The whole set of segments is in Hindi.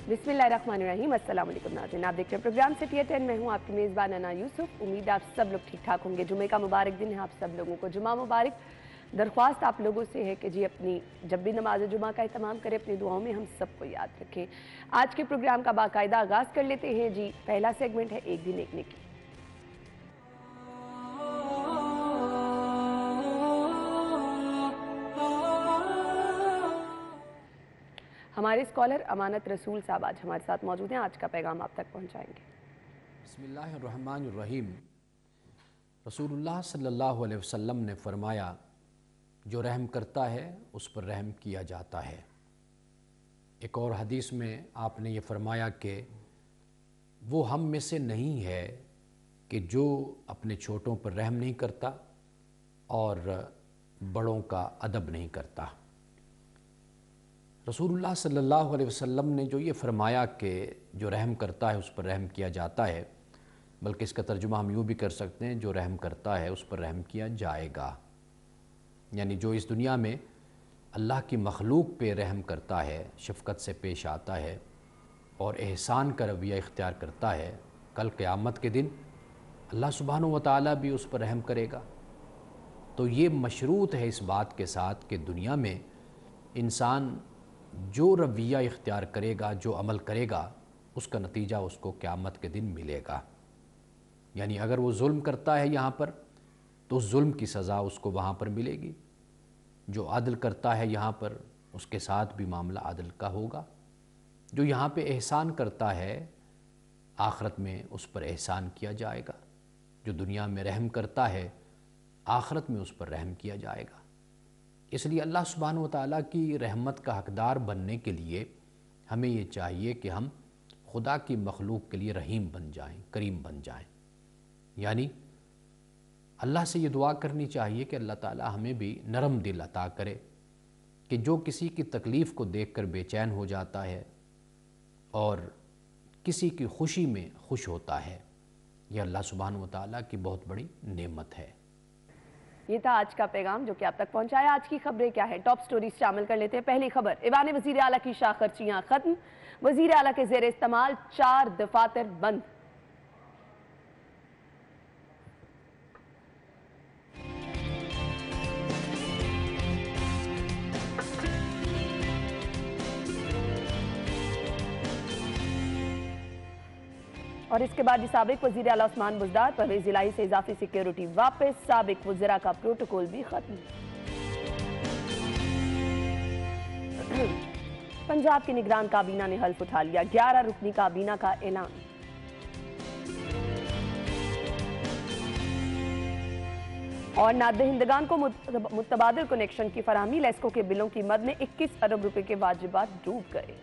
बिस्मिल्लाहिर्रहमानिर्रहीम। अस्सलाम वालेकुम नाज़रीन, आप देखते हैं प्रोग्राम सिटी एट 10। मैं हूँ आपकी मेज़बान अना यूसुफ। उम्मीद आप सब लोग ठीक ठाक होंगे। जुमे का मुबारक दिन है, आप सब लोगों को जुमा मुबारक। दरख्वास्त आप लोगों से है कि जी अपनी जब भी नमाज जुमा का एहतमाम करें, अपनी दुआओं में हम सबको याद रखें। आज के प्रोग्राम का बाकायदा आगाज़ कर लेते हैं जी। पहला सेगमेंट है एक दिन एक नेकी। हमारे स्कॉलर अमानत रसूल साहब आज हमारे साथ मौजूद हैं, आज का पैगाम आप तक पहुंचाएंगे। बिस्मिल्लाहिर्रहमानिर्रहीम। रसूलुल्लाह सल्लल्लाहु अलैहि वसल्लम ने फरमाया, जो रहम करता है उस पर रहम किया जाता है। एक और हदीस में आपने ये फरमाया कि वो हम में से नहीं है कि जो अपने छोटों पर रहम नहीं करता और बड़ों का अदब नहीं करता। रसूलुल्लाह सल्लल्लाहु अलैहि वसल्लम ने जो ये फरमाया कि जो रहम करता है उस पर रहम किया जाता है, बल्कि इसका तर्जुमा हम यूँ भी कर सकते हैं, जो रहम करता है उस पर रहम किया जाएगा। यानी जो इस दुनिया में अल्लाह की मखलूक पे रहम करता है, शफ़क़त से पेश आता है और एहसान का रवैया इख्तियार करता है, कल क़यामत के दिन अल्लाह सुब्हानहू व तआला भी उस पर रहम करेगा। तो ये मशरूत है इस बात के साथ कि दुनिया में इंसान जो रवैया इख्तियार करेगा, जो अमल करेगा, उसका नतीजा उसको क़यामत के दिन मिलेगा। यानी अगर वो जुल्म करता है यहाँ पर तो उस जुल्म की सज़ा उसको वहाँ पर मिलेगी। जो अदल करता है यहाँ पर उसके साथ भी मामला अदल का होगा। जो यहाँ पे एहसान करता है आखिरत में उस पर एहसान किया जाएगा। जो दुनिया में रहम करता है आखिरत में उस पर रहम किया जाएगा। इसलिए अल्लाह सुब्हानहू व तआला की रहमत का हकदार बनने के लिए हमें ये चाहिए कि हम खुदा की मखलूक के लिए रहीम बन जाएं, करीम बन जाएं। यानी अल्लाह से ये दुआ करनी चाहिए कि अल्लाह ताला हमें भी नरम दिल अता करे कि जो किसी की तकलीफ़ को देखकर बेचैन हो जाता है और किसी की खुशी में खुश होता है, यह अल्लाह सुब्हानहू व तआला की बहुत बड़ी नेमत है। ये था आज का पैगाम जो कि आप तक पहुंचाया। आज की खबरें क्या है, टॉप स्टोरीज शामिल कर लेते हैं। पहली खबर, ईवान वज़ीर आला की शाह खर्चियां खत्म, वज़ीर आला के ज़ेर इस्तेमाल 4 दफातर बंद। और इसके बाद साबिक वज़ीर आला उस्मान बुज़दार, परवेज़ इलाही से इजाफी सिक्योरिटी वापस, साबिक वज़रा का प्रोटोकॉल भी खत्म। पंजाब की निगरान काबीना ने हल्फ उठा लिया, 11 रुकनी काबीना का ऐलान। और नादहिंदगान को मुतबादिल कनेक्शन की फराहमी, लेस्को के बिलों की मद में 21 अरब रुपए के वाजिबात डूब गए।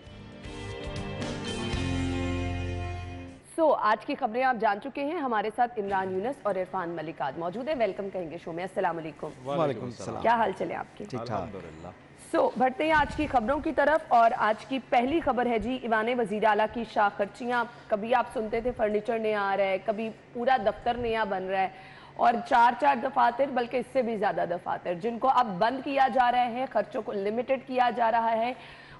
आज की खबरें आप जान चुके हैं। हमारे साथ इमरान यूनुस और इरफान मलिक आज मौजूद है। वेलकम कहेंगे शो में। अस्सलाम वालेकुम। वालेकुम सलाम। क्या हाल चले आपके? ठीक ठाक। बढ़ते हैं आज की खबरों की तरफ। और आज की पहली खबर है जी, ईवान वज़ीर आला की शाह खर्चियाँ। कभी आप सुनते थे फर्नीचर नया आ रहा है, कभी पूरा दफ्तर नया बन रहा है, और 4 दफातर बल्कि इससे भी ज़्यादा दफातर जिनको अब बंद किया जा रहा है, खर्चों को लिमिटेड किया जा रहा है।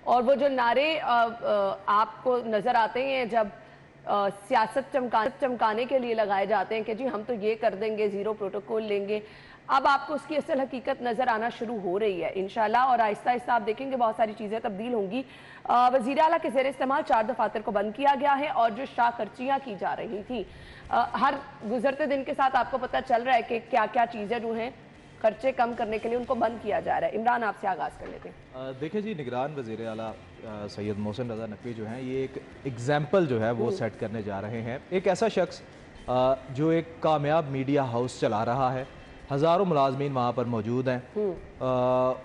और वो जो नारे आपको नज़र आते हैं जब सियासत चमकाने के लिए लगाए जाते हैं कि जी हम तो ये कर देंगे, ज़ीरो प्रोटोकॉल लेंगे, अब आपको उसकी असल हकीकत नज़र आना शुरू हो रही है इंशाल्लाह। और आहिस्ता आहिस्ता आप देखेंगे बहुत सारी चीज़ें तब्दील होंगी। वज़ीर आला के ज़ेर इस्तेमाल 4 दफातर को बंद किया गया है। और जो शाह खर्चियाँ की जा रही थी, हर गुजरते दिन के साथ आपको पता चल रहा है कि क्या क्या चीज़ें जो हैं खर्चे कम करने के लिए उनको बंद किया जा रहा है। इमरान, आपसे आगाज़ कर लेते हैं। देखिए जी, निगरान वज़ीर आला सैयद मोहसिन रज़ा नकवी जो हैं, ये एक एग्जाम्पल जो है वो सेट करने जा रहे हैं। एक ऐसा शख्स जो एक कामयाब मीडिया हाउस चला रहा है, हज़ारों मुलाजमीन वहाँ पर मौजूद हैं,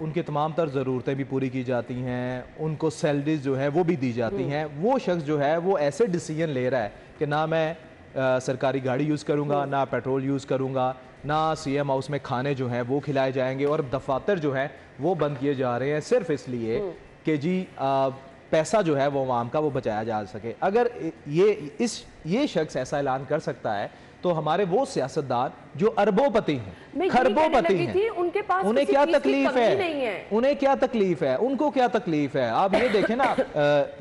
उनकी तमाम तर ज़रूरतें भी पूरी की जाती हैं, उनको सैलरीज जो हैं वो भी दी जाती हैं। वो शख्स जो है वो ऐसे डिसीजन ले रहा है कि ना मैं सरकारी गाड़ी यूज़ करूँगा, ना पेट्रोल यूज़ करूँगा, ना सीएम हाउस में खाने जो हैं वो खिलाए जाएंगे, और दफातर जो हैं वो बंद किए जा रहे हैं सिर्फ इसलिए कि जी पैसा जो है वो आवाम का वो बचाया जा सके। अगर ये इस ये शख्स ऐसा ऐलान कर सकता है तो हमारे वो सियासतदान जो अरबोपति मैं हैं, यही खरबोपति कहने लगी थी, हैं, उनके पास उन्हें किसी क्या चीज़ की तकलीफ कमी नहीं है। उन्हें क्या तकलीफ है, उनको क्या तकलीफ है। आप ये देखें ना,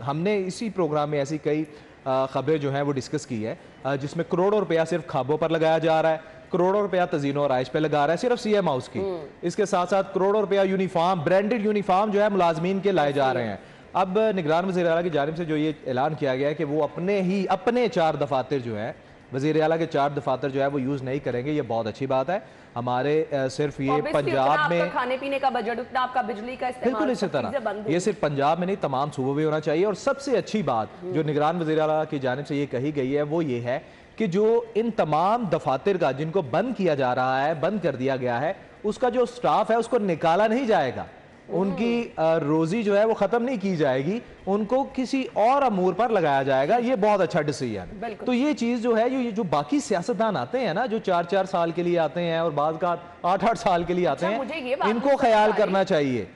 हमने इसी प्रोग्राम में ऐसी कई खबरें जो हैं वो डिस्कस की है, जिसमें करोड़ों रुपया सिर्फ खाबों पर लगाया जा रहा है, करोड़ों रुपया तजीनो और आइश पे लगा रहा है सिर्फ सीएम हाउस की। इसके साथ साथ करोड़ों रुपया यूनिफॉर्म, ब्रांडेड यूनिफॉर्म जो है मुलाजमीन के लाए जा रहे हैं। अब निगरान वज़ीर आला की जानिब से जो ये ऐलान किया गया है कि वो अपने 4 दफातर जो है, वज़ीर आला के 4 दफातर जो है वो यूज़ नहीं करेंगे, ये बहुत अच्छी बात है। हमारे सिर्फ ये पंजाब में खाने पीने का बजट, उतना आपका बिजली का इस्तेमाल, बिल्कुल इसी तरह ये सिर्फ पंजाब में नहीं तमाम सूबों में होना चाहिए। और सबसे अच्छी बात जो निगरान वज़ीर आला की जानिब से ये कही गई है वो ये है कि जो इन तमाम दफातर का जिनको बंद किया जा रहा है, बंद कर दिया गया है, उसका जो स्टाफ है उसको निकाला नहीं जाएगा, उनकी रोजी जो है वो खत्म नहीं की जाएगी, उनको किसी और अमूर पर लगाया जाएगा। ये बहुत अच्छा डिसीजन। तो ये चीज जो है, ये जो बाकी सियासतदान आते हैं ना, जो 4-4 साल के लिए आते हैं और बाद का 8-8 साल के लिए आते हैं, इनको ख्याल करना चाहिए।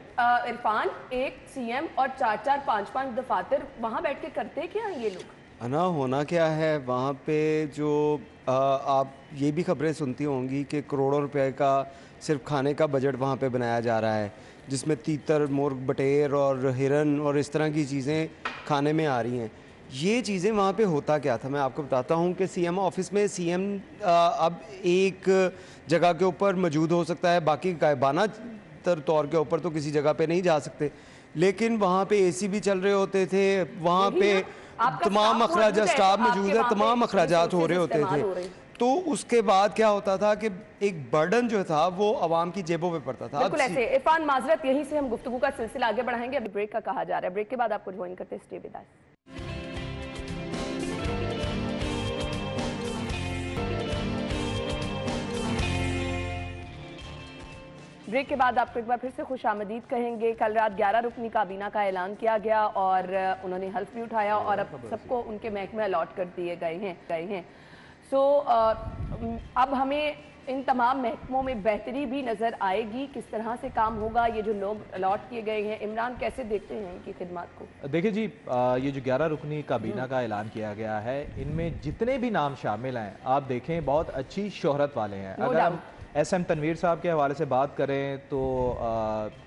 इरफान, एक सीएम और 4-4, 5-5 दफातर, वहां बैठ के करते क्या ये लोग? अना होना क्या है वहाँ पे, जो आप ये भी खबरें सुनती होंगी कि करोड़ों रुपए का सिर्फ खाने का बजट वहाँ पे बनाया जा रहा है, जिसमें तीतर, मुर्ग, बटेर और हिरन और इस तरह की चीज़ें खाने में आ रही हैं। ये चीज़ें वहाँ पे होता क्या था, मैं आपको बताता हूँ कि सीएम ऑफिस में सीएम अब एक जगह के ऊपर मौजूद हो सकता है, बाकी गायबाना तौर के ऊपर तो किसी जगह पे नहीं जा सकते, लेकिन वहाँ पे एसी भी चल रहे होते थे, वहाँ पे तमाम अखराजात, स्टाफ मौजूद है, तमाम अखराजात हो रहे होते थे। तो उसके बाद क्या होता था कि एक बर्डन जो था वो आवाम की जेबों पे पड़ता था। बिल्कुल ऐसे। इरफान, माजरत, यहीं से हम गुफ्तगू का सिलसिला आगे बढ़ाएंगे, अभी ब्रेक का कहा जा रहा है, ब्रेक के बाद आपको ज्वाइन करते हैं, स्टे विद अस। ब्रेक के बाद आपको एक बार फिर से खुशामदीद कहेंगे। कल रात 11 रुकनी काबीना का ऐलान किया गया और उन्होंने हल्फ भी उठाया और अब सबको उनके महकमे अलॉट कर दिए गए हैं। सो अब हमें इन तमाम महकमों में बेहतरी भी नज़र आएगी, किस तरह से काम होगा, ये जो लोग अलॉट किए गए हैं, इमरान कैसे देखते हैं इनकी खिदमत को? देखिए जी, ये जो 11 रुकनी काबीना का ऐलान किया गया है, इनमें जितने भी नाम शामिल हैं, आप देखें बहुत अच्छी शोहरत वाले हैं। अगर हम SM तनवीर साहब के हवाले से बात करें तो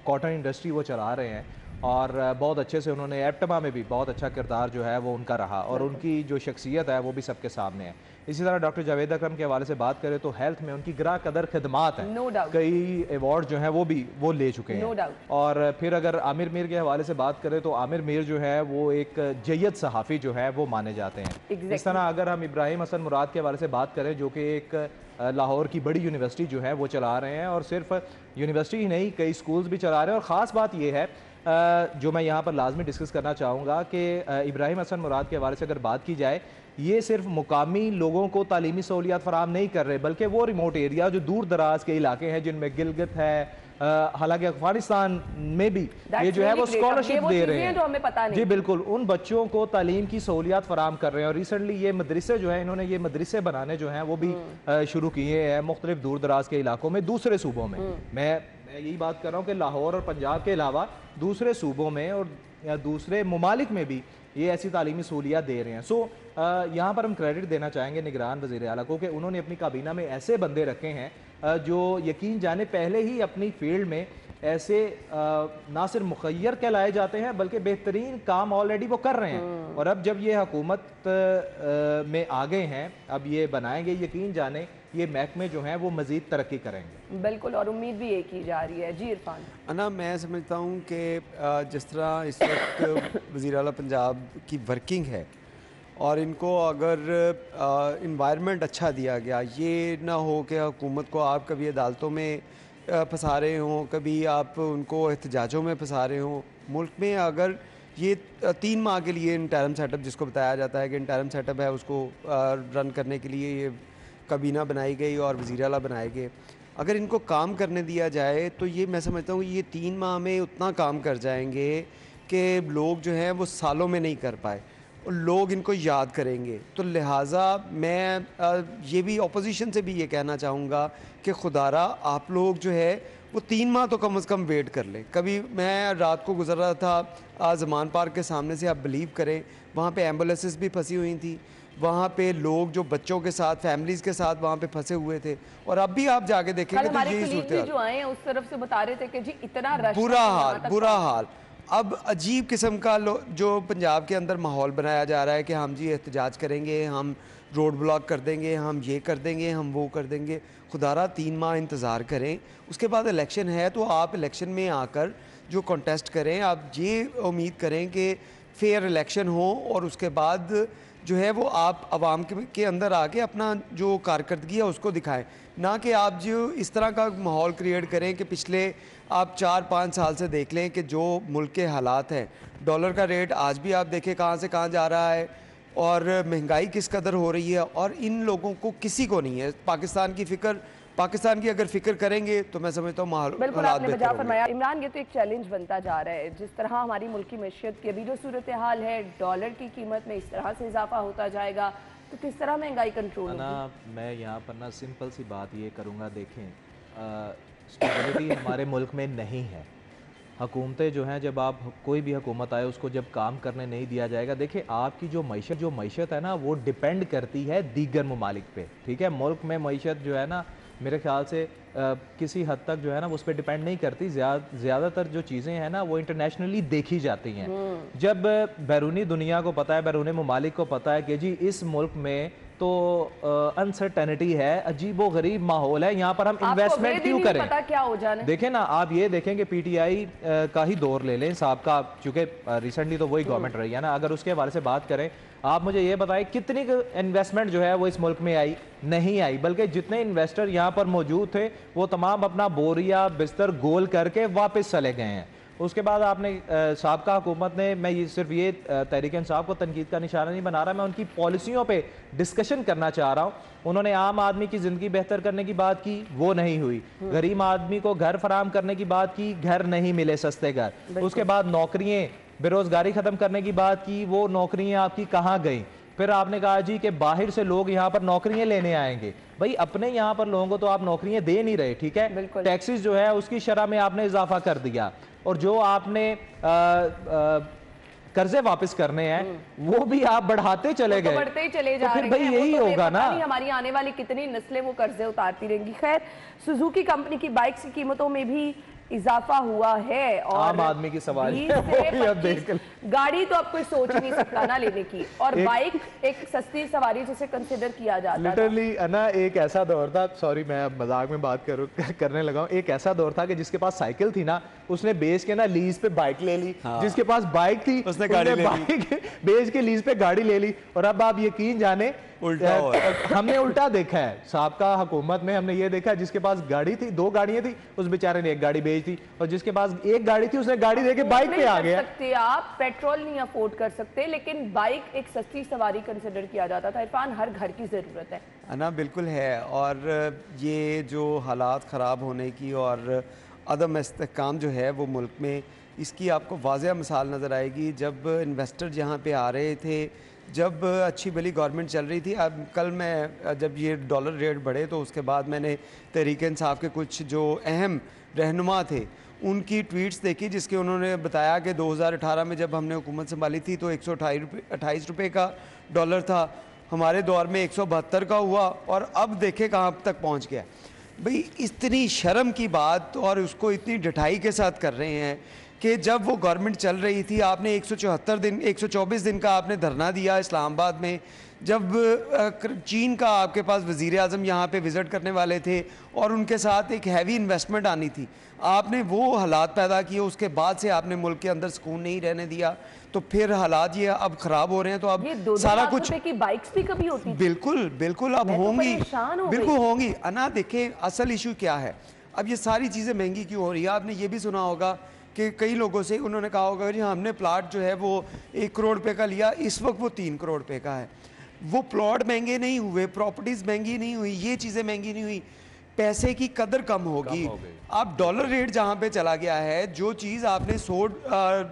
कॉटन इंडस्ट्री वो चला रहे हैं और बहुत अच्छे से उन्होंने एप्टमा में भी बहुत अच्छा किरदार जो है वो उनका रहा और उनकी जो शख्सियत है वो भी सबके सामने है। इसी तरह डॉक्टर जावेद अकरम के हवाले से बात करें तो हेल्थ में उनकी ग्रा कदर खिदमात है, कई अवार्ड जो हैं वो ले चुके हैं। और फिर अगर आमिर मीर के हवाले से बात करें तो आमिर मीर जो है वो एक जय्यद सहाफ़ी जो है वो माने जाते हैं। इस तरह अगर हम इब्राहिम हसन मुराद के हवाले से बात करें, जो कि एक लाहौर की बड़ी यूनिवर्सिटी जो है वो चला रहे हैं और सिर्फ यूनिवर्सिटी ही नहीं, कई स्कूल्स भी चला रहे हैं। और ख़ास बात ये है जो मैं यहाँ पर लाजमी डिस्कस करना चाहूँगा कि इब्राहिम हसन मुराद के हवाले से अगर बात की जाए, ये सिर्फ मुकामी लोगों को तालीमी सहूलियात फराहम नहीं कर रहे, बल्कि वो रिमोट एरिया जो दूर दराज के इलाके हैं जिनमें गिलगित है, हालांकि अफगानिस्तान में भी ये जो है वो स्कॉलरशिप दे रहे हैं, तो हमें पता नहीं। जी बिल्कुल, उन बच्चों को तालीम की सहूलियात फराहम कर रहे हैं। और रिसेंटली ये मदरसे जो है, इन्होंने ये मदरसे बनाने जो हैं वो भी शुरू किए हैं मुख्तलिफ दूर दराज के इलाकों में, दूसरे सूबों में। मैं यही बात कर रहा हूँ कि लाहौर और पंजाब के अलावा दूसरे सूबों में और दूसरे ममालिक में भी ये ऐसी तालीमी सहूलियात दे रहे हैं। सो यहाँ पर हम क्रेडिट देना चाहेंगे निगरान वज़ीर आला को कि उन्होंने अपनी काबीना में ऐसे बंदे रखे हैं जो यकीन जाने पहले ही अपनी फील्ड में ऐसे ना सिर्फ मुखय्यर कहलाए जाते हैं बल्कि बेहतरीन काम ऑलरेडी वो कर रहे हैं। और अब जब ये हुकूमत में आ गए हैं, अब ये बनाएंगे, यकीन जाने ये महकमे जो हैं वो मज़ीद तरक्की करेंगे। बिल्कुल, और उम्मीद भी ये की जा रही है। जी इरफान। अन्ना, मैं समझता हूँ कि जिस तरह इस वक्त वज़ीर आला पंजाब की वर्किंग है और इनको अगर इन्वायरमेंट अच्छा दिया गया, ये ना हो कि हुकूमत को आप कभी अदालतों में फंसा रहे हों, कभी आप उनको एहतजाजों में फंसा रहे हों। मुल्क में अगर ये 3 माह के लिए इंटरम सेटअप, जिसको बताया जाता है कि इंटरम सेटअप है, उसको रन करने के लिए ये काबीना बनाई गई और वज़ीर आला बनाए गए, अगर इनको काम करने दिया जाए तो ये मैं समझता हूँ ये 3 माह में उतना काम कर जाएंगे कि लोग जो हैं वो सालों में नहीं कर पाए, लोग इनको याद करेंगे। तो लिहाजा मैं ये भी अपोजिशन से भी ये कहना चाहूँगा कि खुदारा आप लोग जो है वो 3 माह तो कम से कम वेट कर लें। कभी मैं रात को गुजर रहा था ज़मान पार्क के सामने से, आप बिलीव करें वहाँ पे एम्बुलेंसेस भी फंसी हुई थी, वहाँ पे लोग जो बच्चों के साथ, फैमिलीज के साथ वहाँ पे फंसे हुए थे, और अब भी आप जाके कल देखेंगे तो हमारे यही colleague भी सूरत जो आए हैं उस तरफ से बता रहे थे कि जी इतना रश बुरा है कि हाल, यहाँ तक बुरा हाल। अब अजीब किस्म का जो पंजाब के अंदर माहौल बनाया जा रहा है कि हम जी एहतजाज करेंगे, हम रोड ब्लॉक कर देंगे, हम ये कर देंगे, हम वो कर देंगे। खुदारा 3 माह इंतज़ार करें, उसके बाद इलेक्शन है तो आप इलेक्शन में आकर जो कॉन्टेस्ट करें, आप ये उम्मीद करें कि फेयर इलेक्शन हो और उसके बाद जो है वो आप आवाम के अंदर आके अपना जो कारकर्दगी है उसको दिखाएं, ना कि आप जो इस तरह का माहौल क्रिएट करें कि पिछले आप 4-5 साल से देख लें कि जो मुल्क के हालात हैं, डॉलर का रेट आज भी आप देखें कहाँ से कहाँ जा रहा है और महंगाई किस कदर हो रही है, और इन लोगों को किसी को नहीं है पाकिस्तान की फ़िक्र। पाकिस्तान की अगर फिक्र करेंगे तो मैं समझता हूँ बिल्कुल हालात आपने बेहतर बजा होंगे। फरमाया। इमरान, ये तो एक चैलेंज बनता जा रहा है, जिस तरह हमारी मुल्क की मैशियत की अभी जो सूरत हाल है, डॉलर की कीमत में इस तरह से इजाफा होता जाएगा तो किस तरह महंगाई कंट्रोल होगी? ना मैं यहाँ पर ना सिंपल सी बात ये करूँगा, देखें स्टेबिलिटी हमारे मुल्क में नहीं है। हुकूमतें जो हैं, जब आप कोई भी हुकूमत आए उसको जब काम करने नहीं दिया जाएगा, देखिए आपकी जो मईशत है ना वो डिपेंड करती है दीगर ममालिक पे, ठीक है। मुल्क में मईशत जो है ना मेरे ख्याल से किसी हद तक जो है ना उस पर डिपेंड नहीं करती। ज़्यादातर जो चीज़ें हैं ना वो इंटरनेशनली देखी जाती हैं। जब बैरूनी दुनिया को पता है, बैरूनी ममालिक को पता है कि जी इस मुल्क में तो अनसर्टेनिटी है, अजीबो गरीब माहौल है, यहाँ पर हम इन्वेस्टमेंट क्यों करें? पता क्या हो जाने। देखें ना, आप ये देखें कि पीटीआई का ही दौर ले लें साहब का, चूंकि रिसेंटली तो वही गवर्नमेंट रही है ना, अगर उसके हवाले से बात करें, आप मुझे ये बताएं कितनी इन्वेस्टमेंट जो है वो इस मुल्क में आई? नहीं आई। बल्कि जितने इन्वेस्टर यहाँ पर मौजूद थे वो तमाम अपना बोरिया बिस्तर गोल करके वापस चले गए हैं। उसके बाद आपने साबका हुकूमत ने, मैं ये सिर्फ ये तहरीक इंसाफ को तनकीद का निशाना नहीं बना रहा, मैं उनकी पॉलिसियों पे डिस्कशन करना चाह रहा हूँ। उन्होंने आम आदमी की ज़िंदगी बेहतर करने की बात की, वो नहीं हुई। गरीब आदमी को घर फराहम करने की बात की, घर नहीं मिले सस्ते घर। उसके बाद नौकरियाँ, बेरोज़गारी ख़त्म करने की बात की, वो नौकरियाँ आपकी कहाँ गई? फिर आपने कहा जी कि बाहर से लोग यहाँ पर नौकरियां लेने आएंगे। भाई अपने यहाँ पर लोगों को तो आप नौकरियां दे नहीं रहे, ठीक है। टैक्सेस जो है उसकी शरह में आपने इजाफा कर दिया, और जो आपने कर्जे वापस करने हैं वो भी आप बढ़ाते चले गए, बढ़ते ही चले जा रहे हैं। तो फिर भाई यही होगा ना, हमारी आने वाली कितनी नस्लें वो कर्जे उतारती रहेंगी। खैर, सुजुकी कंपनी की बाइक्स की कीमतों में भी इजाफा हुआ है, और आम आदमी की सवारी गाड़ी तो अब कोई सोच नहीं सकता ना लेने की, और बाइक एक सस्ती सवारी जिसे कंसिडर किया जाता है। लिटरली ना एक ऐसा दौर था, सॉरी मैं अब मजाक में बात करने लगा हूँ, एक ऐसा दौर था कि जिसके पास साइकिल थी ना उसने बेच के ना लीज पे बाइक ले ली, जिसके पास बाइक थी उसने बाइक बेच के लीज पे गाड़ी ले ली। और अब आप यकीन जाने हमने उल्टा देखा है, साबका हुकूमत में हमने ये देखा है, जिसके पास गाड़ी थी, 2 गाड़ियां थी, उस बेचारे ने 1 गाड़ी बेच दी, और जिसके पास 1 गाड़ी थी उसने गाड़ी देके बाइक पे आ गया। आप पेट्रोल नहीं अफोर्ड कर सकते, लेकिन बाइक एक सस्ती सवारी कंसिडर किया जाता था। इरफान, हर घर की जरूरत है ना, बिल्कुल है। और ये जो हालात ख़राब होने की और अदम इस्तेहकाम जो है वो मुल्क में, इसकी आपको वाज़ह मिसाल नज़र आएगी जब इन्वेस्टर यहाँ पे आ रहे थे, जब अच्छी भली गवर्नमेंट चल रही थी। अब कल मैं जब ये डॉलर रेट बढ़े तो उसके बाद मैंने तहरीक इंसाफ के कुछ जो अहम रहनुमा थे उनकी ट्वीट्स देखी, जिसके उन्होंने बताया कि 2018 में जब हमने हुकूमत संभाली थी तो 128 रुपये का डॉलर था, हमारे दौर में 172 का हुआ, और अब देखें कहाँ तक पहुँच गया। भाई इतनी शर्म की बात, और उसको इतनी डटाई के साथ कर रहे हैं कि जब वो गवर्नमेंट चल रही थी आपने 124 दिन का आपने धरना दिया इस्लामाबाद में, जब चीन का आपके पास वज़ीर आज़म यहाँ पे विज़िट करने वाले थे और उनके साथ एक हैवी इन्वेस्टमेंट आनी थी, आपने वो हालात पैदा किए। उसके बाद से आपने मुल्क के अंदर सुकून नहीं रहने दिया, तो फिर हालात ये अब ख़राब हो रहे हैं। तो अब सारा कुछ की बाइक्स भी कभी होती थी। बिल्कुल बिल्कुल अब होंगी, बिल्कुल होंगी। अना देखें असल इशू क्या है, अब ये सारी चीज़ें महंगी क्यों हो रही है। आपने ये भी सुना होगा कि कई लोगों से उन्होंने कहा होगा जी हमने प्लाट जो है वो 1 करोड़ रुपए का लिया, इस वक्त वो 3 करोड़ रुपए का है। वो प्लॉट महंगे नहीं हुए, प्रॉपर्टीज़ महंगी नहीं हुई, ये चीज़ें महंगी नहीं हुई, पैसे की कदर कम होगी। आप डॉलर रेट जहाँ पे चला गया है, जो चीज़ आपने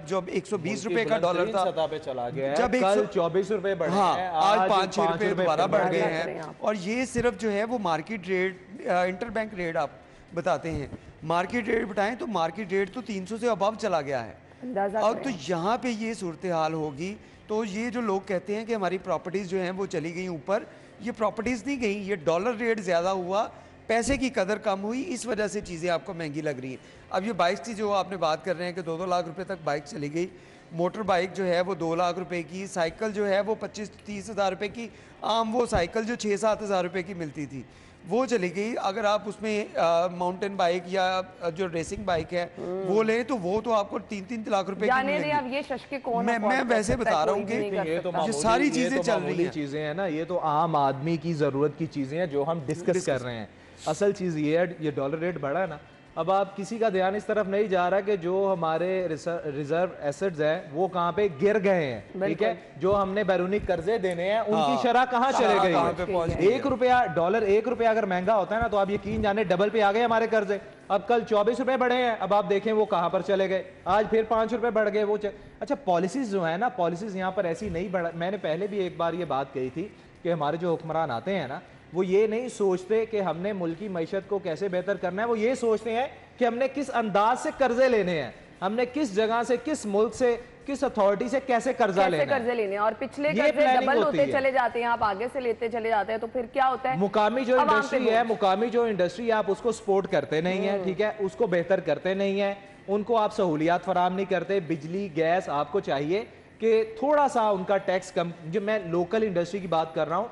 जब 120 रुपए का डॉलर था सतह पे चला गया है, जब कल 24 रुपए बढ़े हैं, आज 5-6 रुपए दोबारा बढ़ गए हैं। और ये सिर्फ जो है वो मार्केट रेट, इंटरबैंक रेट आप बताते हैं, मार्केट रेट बताएं तो मार्केट रेट तो 300 से अबव चला गया है। अंदाजा और करें। तो यहाँ पे ये सूरत हाल होगी, तो ये जो लोग कहते हैं कि हमारी प्रॉपर्टीज़ जो हैं वो चली गई ऊपर, ये प्रॉपर्टीज़ नहीं गई, ये डॉलर रेट ज़्यादा हुआ, पैसे की कदर कम हुई, इस वजह से चीज़ें आपको महंगी लग रही हैं। अब ये बाइक्स की जो आपने बात कर रहे हैं कि 2-2 लाख रुपए तक बाइक चली गई, मोटर बाइक जो है वो 2 लाख रुपए की, साइकिल जो है वो 25-30 हज़ार रुपये की, आम वो साइकिल जो 6-7 हज़ार रुपये की मिलती थी वो चली गई। अगर आप उसमें माउंटेन बाइक या जो रेसिंग बाइक है वो लें तो वो तो आपको 3-3 लाख रुपए की जाने दे मिलेंगी। अब ये शशके कौन मैं afford कर वैसे सकता है, बता रहा कोई हूँ भी नहीं कि कर ये तो सकता। ये सारी चीजें चल रही मामूली हैं। चीजें हैं ना, ये तो आम आदमी की जरूरत की चीजें हैं जो हम डिस्कस कर रहे हैं। असल चीज ये है, ये डॉलर रेट बढ़ा है ना, अब आप किसी का ध्यान इस तरफ नहीं जा रहा कि जो हमारे रिजर्व एसेट्स हैं वो कहाँ पे गिर गए हैं, ठीक है, जो हमने बैरूनी कर्जे देने हैं उनकी शरह कहाँ चले गई कहाँ पे पहुंच है। गई है। 1 रुपया डॉलर 1 रुपया अगर महंगा होता है ना तो आप यकीन जाने डबल पे आ गए हमारे कर्जे। अब कल 24 रुपए बढ़े हैं, अब आप देखें वो कहाँ पर चले गए, आज फिर 5 रुपए बढ़ गए वो अच्छा पॉलिसीज जो है ना, पॉलिसीज यहाँ पर ऐसी नहीं बढ़ा। मैंने पहले भी एक बार ये बात कही थी कि हमारे जो हुक्मरान आते हैं ना वो ये नहीं सोचते कि हमने मुल्क की मईशत को कैसे बेहतर करना है, वो ये सोचते हैं कि हमने किस अंदाज से कर्जे लेने हैं, हमने किस जगह से, किस मुल्क से, किस अथॉरिटी से कैसे कर्जा कैसे लेना है। कर्जे लेने हैं, और पिछले ये कर्जे planning डबल होती होते है। चले जाते हैं, आप आगे से लेते चले जाते हैं, तो फिर क्या होता है, मुकामी जो अवाम पे इंडस्ट्री है, बोझ। मुकामी जो इंडस्ट्री आप उसको सपोर्ट करते नहीं है, ठीक है, उसको बेहतर करते नहीं है, उनको आप सहूलियात फराम नहीं करते। बिजली गैस आपको चाहिए कि थोड़ा सा उनका टैक्स कम, जो मैं लोकल इंडस्ट्री की बात कर रहा हूँ,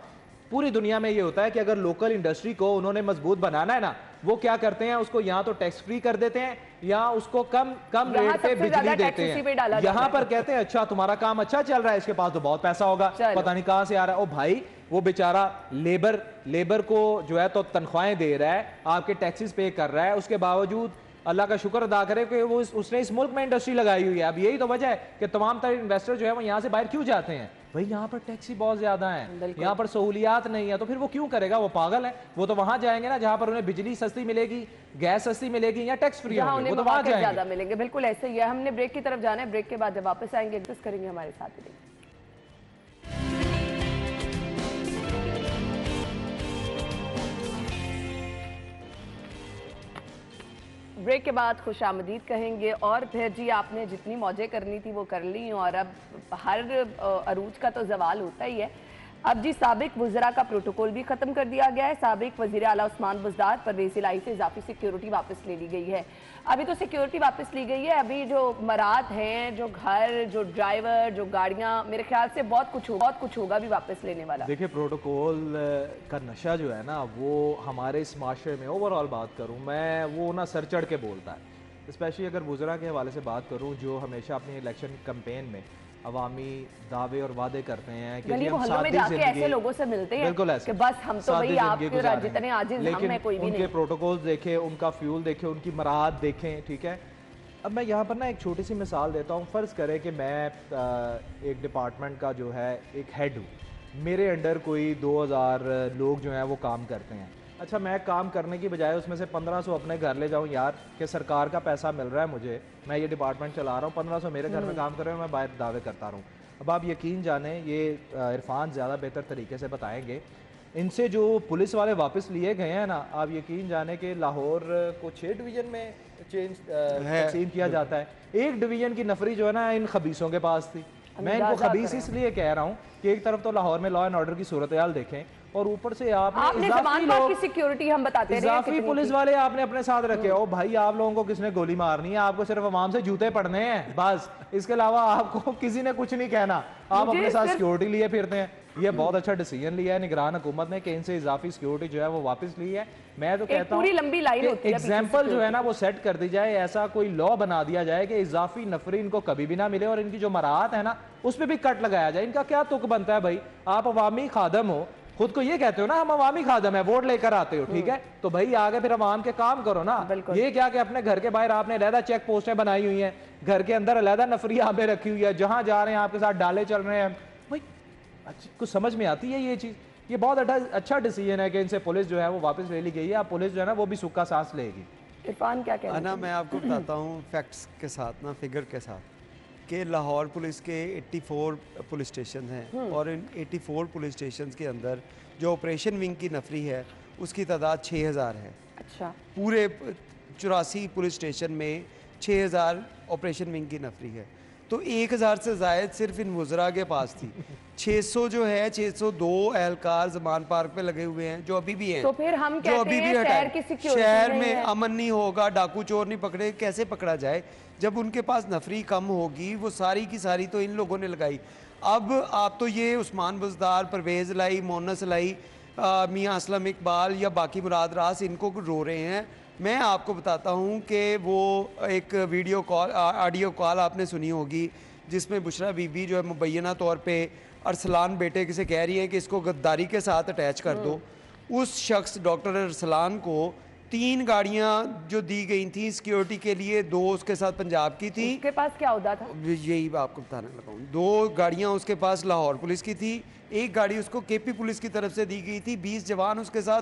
पूरी दुनिया में ये होता है कि अगर लोकल इंडस्ट्री को उन्होंने मजबूत बनाना है ना, वो क्या करते हैं, उसको या तो टैक्स फ्री कर देते हैं या उसको कम कम यहाँ रेट पे सबसे ज्यादा बिजली टैक्स देते उसी पे डाला हैं। जाता यहाँ है। पर कहते हैं अच्छा तुम्हारा काम अच्छा चल रहा है, इसके पास तो बहुत पैसा होगा, चलो। पता नहीं कहां से आ रहा है। ओ भाई वो बेचारा लेबर को जो है तो तनख्वाहें दे रहा है, आपके टैक्सेस पे कर रहा है, उसके बावजूद अल्लाह का शुक्र अदा करे कि वो उसने इस मुल्क में इंडस्ट्री लगाई हुई है। अब यही तो वजह है कि तमाम तरह इन्वेस्टर जो है वो यहाँ से बाहर क्यों जाते हैं, भाई यहाँ पर टैक्स ही बहुत ज्यादा है, यहाँ पर सहूलियात नहीं है, तो फिर वो क्यों करेगा, वो पागल है। वो तो वहां जाएंगे ना जहाँ पर उन्हें बिजली सस्ती मिलेगी, गैस सस्ती मिलेगी या टैक्स फ्री जहाँ होंगे, उन्हें वो तो वहां मौके ज्यादा जाएंगे। मिलेंगे। बिल्कुल ऐसे ही है। हमने ब्रेक की तरफ जाना है, ब्रेक के बाद जब वापस आएंगे डिस्कस करेंगे, हमारे साथ ही रहिए। ब्रेक के बाद खुश आमदीद कहेंगे, और फिर जी आपने जितनी मौजें करनी थी वो कर ली, और अब हर अरूज का तो जवाल होता ही है। अब जी साबिक वज़रा का प्रोटोकॉल भी खत्म कर दिया गया है। साबिक वज़ीर आला उस्मान बुज़दार परवेज़ इलाही से इजाफी सिक्योरिटी वापस ले ली गई है। अभी तो सिक्योरिटी वापस ली गई है, अभी जो मरात हैं, जो घर, जो ड्राइवर, जो गाड़ियाँ, मेरे ख्याल से बहुत कुछ होगा भी वापस लेने वाला। देखिए प्रोटोकॉल का नशा जो है ना वो हमारे इस माशरे में, ओवरऑल बात करूं मैं, वो ना सर चढ़ के बोलता है। स्पेशली अगर वुज़रा के हवाले से बात करूं जो हमेशा अपनी इलेक्शन कैंपेन में अवामी दावे और वादे करते हैं कि गली जी हम मोहल्लों में सादी जाके जिंदगी, ऐसे लोगों से मिलते हैं बिल्कुल ऐसे कि बस हम तो सादी भाई जिंदगी आपके गुजारेंगे। जितने आजिज हम लेकिन हैं कोई भी उनके नहीं। प्रोटोकॉल्स देखें, उनका फ्यूल देखें, उनकी मराहत देखें, ठीक है। अब मैं यहाँ पर ना एक छोटी सी मिसाल देता हूँ। फ़र्ज़ करें कि मैं एक डिपार्टमेंट का जो है एक हेड हूँ, मेरे अंडर कोई 2000 लोग जो हैं वो काम करते हैं। अच्छा मैं काम करने की बजाय उसमें से 1500 अपने घर ले जाऊँ यार, कि सरकार का पैसा मिल रहा है मुझे, मैं ये डिपार्टमेंट चला रहा हूँ, 1500 मेरे घर में काम कर रहे हैं, मैं बाहर दावे करता रहूँ। अब आप यकीन जाने, ये इरफान ज़्यादा बेहतर तरीके से बताएंगे, इनसे जो पुलिस वाले वापस लिए गए हैं ना, आप यकीन जाने कि लाहौर को 6 डिवीज़न में तकसीम किया जाता है। एक डिवीज़न की नफरी जो है ना इन खबीसों के पास थी। मैं इनको अंदाजा खबीस करें। इसलिए कह रहा हूँ कि एक तरफ तो लाहौर में लॉ एंड ऑर्डर की सूरत हाल देखें, और ऊपर से आपने जवान पाक की सिक्योरिटी हम बताते रहे इजाफी कितनी पुलिस थी। वाले आपने अपने साथ रखे हो। भाई आप लोगों को किसने गोली मारनी है, आपको सिर्फ अवाम से जूते पड़ने हैं बस, इसके अलावा आपको किसी ने कुछ नहीं कहना। आप मुझे अपने साथ सिर्फ- सिक्योरिटी लिए फिरते हैं। ये बहुत अच्छा डिसीजन लिया है निगरान हुकूमत ने कि इनसे इजाफी सिक्योरिटी जो है वो वापस ली है। मैं तो कहता हूँ पूरी लंबी लाइन होती है पीछे एग्जाम्पल जो है security ना वो सेट कर दी जाए, ऐसा कोई लॉ बना दिया जाए कि इजाफी नफरी इनको कभी भी ना मिले, और इनकी जो मराहत है ना उस पर भी कट लगाया जाए। इनका क्या तुक बनता है भाई, आप अवामी खादम हो, खुद को ये कहते हो ना हम अवामी खादम है, वोट लेकर आते हो, ठीक है, तो भाई आगे फिर अवाम के काम करो ना। बिल्कुल। ये क्या कि अपने घर के बाहर आपने अलहदा चेक पोस्टें बनाई हुई हैं, घर के अंदर अलहदा नफरी आपने रखी हुई है, जहां जा रहे हैं आपके साथ डाले चल रहे हैं। भाई कुछ समझ में आती है ये चीज? ये बहुत अच्छा डिसीजन है कि इनसे पुलिस जो है वो वापस ले ली गई है। अब पुलिस जो है ना वो भी सुक्का सांस लेगी। इरफान क्या कहना ना मैं आपको बताता हूँ फैक्ट्स के साथ ना, फिगर के साथ, कि लाहौर पुलिस के 84 पुलिस स्टेशन हैं, और इन 84 पुलिस स्टेशन के अंदर जो ऑपरेशन विंग की नफरी है उसकी तादाद 6000 है। अच्छा, पूरे 84 पुलिस स्टेशन में 6000 ऑपरेशन विंग की नफरी है, तो 1000 से ज़ायद सिर्फ इन वज़रा के पास थी। 600 जो है 602 एहलकार ज़मान पार्क पे लगे हुए हैं जो अभी भी हैं। तो फिर हम जो कहते अभी हैं भी हटाए। शहर की सिक्योरिटी शहर नहीं में है। अमन नहीं होगा, डाकू चोर नहीं पकड़े, कैसे पकड़ा जाए जब उनके पास नफरी कम होगी? वो सारी की सारी तो इन लोगों ने लगाई। अब आप तो ये उस्मान बुज़दार, परवेज़ लाई, मोनस लाई, मियाँ असलम इकबाल या बाकी मुराद रास इनको रो रहे हैं। मैं आपको बताता हूँ कि वो एक वीडियो कॉल, ऑडियो कॉल आपने सुनी होगी जिसमें बुशरा बीबी जो है मुबैना तौर पे अरसलान बेटे से कह रही है कि इसको गद्दारी के साथ अटैच कर दो। उस शख्स डॉक्टर अरसलान को 3 गाड़ियाँ जो दी गई थी सिक्योरिटी के लिए, 2 उसके साथ पंजाब की थी। उसके पास क्या होता था? यही मैं आपको बताने लगा हूँ। 2 गाड़ियाँ उसके पास लाहौर पुलिस की थी, 1 गाड़ी उसको केपी पुलिस की तरफ से दी गई थी। 20 जवान उसके साथ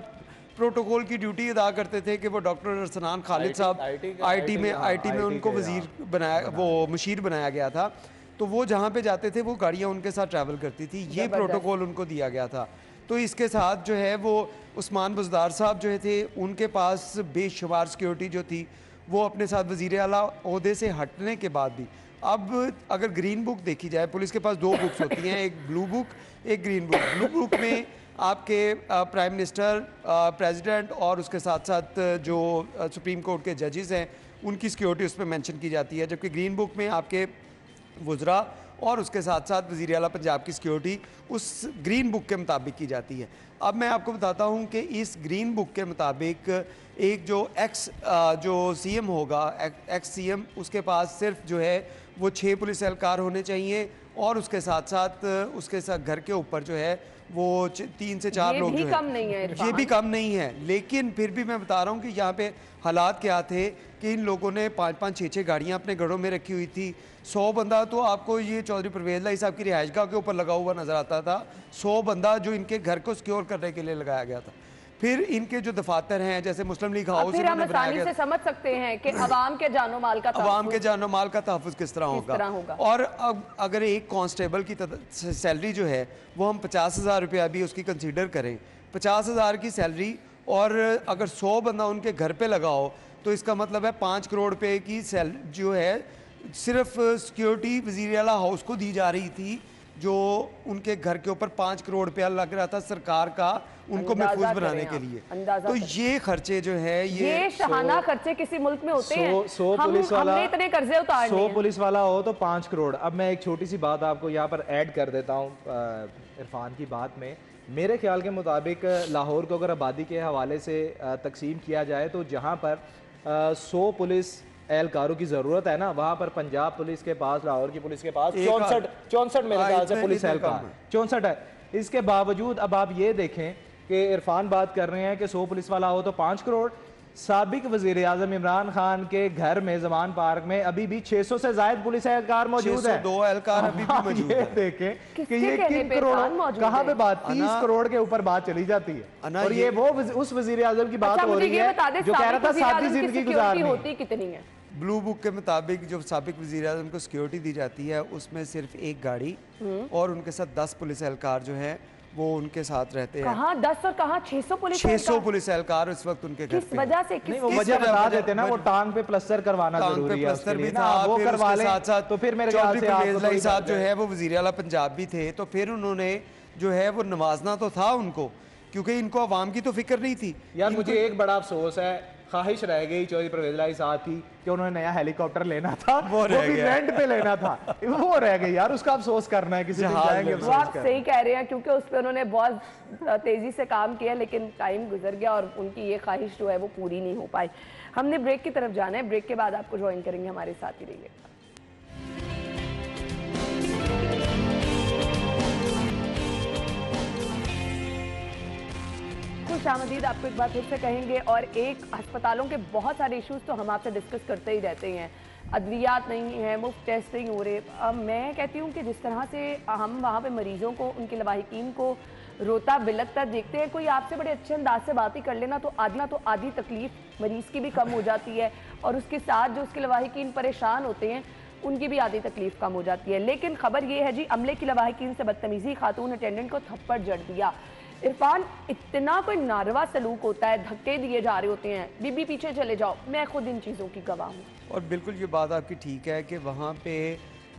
प्रोटोकॉल की ड्यूटी अदा करते थे कि वो डॉक्टर अरसलान खालिद साहब आईटी में उनको वजीर बनाया, वो मुशीर बनाया गया था, तो वो जहाँ पे जाते थे वो गाड़ियाँ उनके साथ ट्रैवल करती थी। ये प्रोटोकॉल उनको दिया गया था। तो इसके साथ जो है वो उस्मान बुज़दार साहब जो थे उनके पास बेशुमार सिक्योरिटी जो थी वो अपने साथ वज़ीर आला ओहदे से हटने के बाद भी। अब अगर ग्रीन बुक देखी जाए, पुलिस के पास 2 बुक्स होती हैं, एक ब्लू बुक, एक ग्रीन बुक। ब्लू बुक में आपके प्राइम मिनिस्टर, प्रेसिडेंट और उसके साथ साथ जो सुप्रीम कोर्ट के जजेस हैं उनकी सिक्योरिटी उस पर मेंशन की जाती है, जबकि ग्रीन बुक में आपके वज़रा और उसके साथ साथ वज़ीर आला पंजाब की सिक्योरिटी उस ग्रीन बुक के मुताबिक की जाती है। अब मैं आपको बताता हूँ कि इस ग्रीन बुक के मुताबिक एक जो जो सीएम होगा, एक्स सीएम, उसके पास सिर्फ जो है वो 6 पुलिस एहलकार होने चाहिए और उसके साथ उसके साथ घर के ऊपर जो है वो 3 से 4 लोग जो है, कम नहीं है, ये भी कम नहीं है। लेकिन फिर भी मैं बता रहा हूँ कि यहाँ पे हालात क्या थे कि इन लोगों ने 5-5, 6-6 गाड़ियाँ अपने घरों में रखी हुई थी। 100 बंदा तो आपको ये चौधरी परवेज़ लाई साहब की रिहाइशगाह के ऊपर लगा हुआ नजर आता था। 100 बंदा जो इनके घर को सिक्योर करने के लिए लगाया गया था। फिर इनके जो दफातर हैं जैसे मुस्लिम लीग हाउस, फिर हम आसानी से समझ सकते हैं कि अवाम के जानो माल का अवाम के जानो माल का तहफ़्फ़ुज़ किस तरह होगा। और अब अगर एक कांस्टेबल की सैलरी जो है वो हम 50,000 रुपया भी उसकी कंसीडर करें, 50,000 की सैलरी, और अगर 100 बंदा उनके घर पे लगाओ तो इसका मतलब है 5 करोड़ रुपए की सैलरी जो है सिर्फ सिक्योरिटी वज़ीर आला हाउस को दी जा रही थी, जो उनके घर के ऊपर 5 करोड़ रुपया लग रहा था सरकार का उनको महफूज बनाने के लिए। तो ये खर्चे जो है ये शहाना खर्चे किसी मुल्क में होते हैं। 100 पुलिस वाला, हमने इतने कर्जे उतारने 100 हैं। पुलिस वाला हो तो 5 करोड़। अब मैं एक छोटी सी बात आपको यहाँ पर ऐड कर देता हूँ इरफान की बात में। मेरे ख्याल के मुताबिक लाहौर को अगर आबादी के हवाले से तकसीम किया जाए तो जहाँ पर 100 पुलिस एहलकारों की ज़रूरत है ना, वहाँ पर पंजाब पुलिस के पास, लाहौर की पुलिस के पास 64 मेरे ख्याल से पुलिस एहलकार 64 है। इसके बावजूद अब आप ये देखें कि इरफान बात कर रहे हैं कि 100 पुलिस वाला हो तो 5 करोड़। साबिक वज़ीर आज़म इमरान खान के घर में ज़मान पार्क में अभी भी 600 से ज़ायद पुलिस एहलकार मौजूद है। 602 एहलकार अभी भी मौजूद है। देखें कि ये किन करोड़, कहाँ पे बात, 30 करोड़ के ऊपर बात चली जाती है। और ये वो उस वज़ीर आज़म की बात हो रही है जो कह रहा था सादी जिंदगी गुजारनी होती कितनी है। ब्लू बुक के मुताबिक जो साबिक वज़ीर आज़म को सिक्योरिटी दी जाती है उसमें सिर्फ 1 गाड़ी और उनके साथ 10 पुलिस एहलकार जो है वो उनके साथ रहते हैं। कहाँ 10 और कहाँ 600 पुलिस 600 पुलिस एहलकार इस वक्त उनके घर पे। किस वजह से? नहीं, वो वजह बता देते ना, वो टांग पे प्लस्तर करवाना जरूरी है, प्लस्तर भी ना था, वो फिर करवा उसके लें। साथ साथ तो फिर मेरे ख्याल से चौधरी साहब जो है वो वज़ीर आला पंजाब भी थे, तो फिर उन्होंने जो है वो नवाजना तो था उनको, क्योंकि इनको अवाम की तो फिक्र नहीं थी। यार मुझे एक बड़ा अफसोस है, ख्वाहिश रह गई चौधरी परवेज़ लाई साहब की कि उन्होंने नया हेलीकॉप्टर लेना था, वो भी रेंट पे लेना था, वो रह गई यार, उसका अफसोस करना है किसी दिन जाएंगे। वो आप सही कह रहे हैं, क्योंकि उस पर उन्होंने बहुत तेजी से काम किया लेकिन टाइम गुजर गया और उनकी ये ख्वाहिश जो है वो पूरी नहीं हो पाई। हमने ब्रेक की तरफ जाना है, ब्रेक के बाद आपको ज्वाइन करेंगे, हमारे साथ ही रहिए। खुशामदीद आपको एक बार फिर से कहेंगे। और एक, अस्पतालों के बहुत सारे इश्यूज तो हम आपसे डिस्कस करते ही रहते हैं, अद्वियात नहीं है, मुफ्त टेस्ट नहीं हो रहे। अब मैं कहती हूँ कि जिस तरह से हम वहाँ पे मरीजों को, उनके लवाहिकीन को रोता बिलखता देखते हैं, कोई आपसे बड़े अच्छे अंदाज से बात ही कर लेना तो आधी तकलीफ मरीज़ की भी कम हो जाती है और उसके साथ जो उसके लवाहिकीन परेशान होते हैं उनकी भी आधी तकलीफ कम हो जाती है। लेकिन खबर ये है जी, अमले की लवाहिकीन से बदतमीजी, खातून अटेंडेंट को थप्पड़ जड़ दिया। इरफान, इतना कोई नारवा सलूक होता है, धक्के दिए जा रहे होते हैं, बीबी पीछे चले जाओ, मैं खुद इन चीज़ों की गवाह हूँ। और बिल्कुल ये बात आपकी ठीक है कि वहाँ पे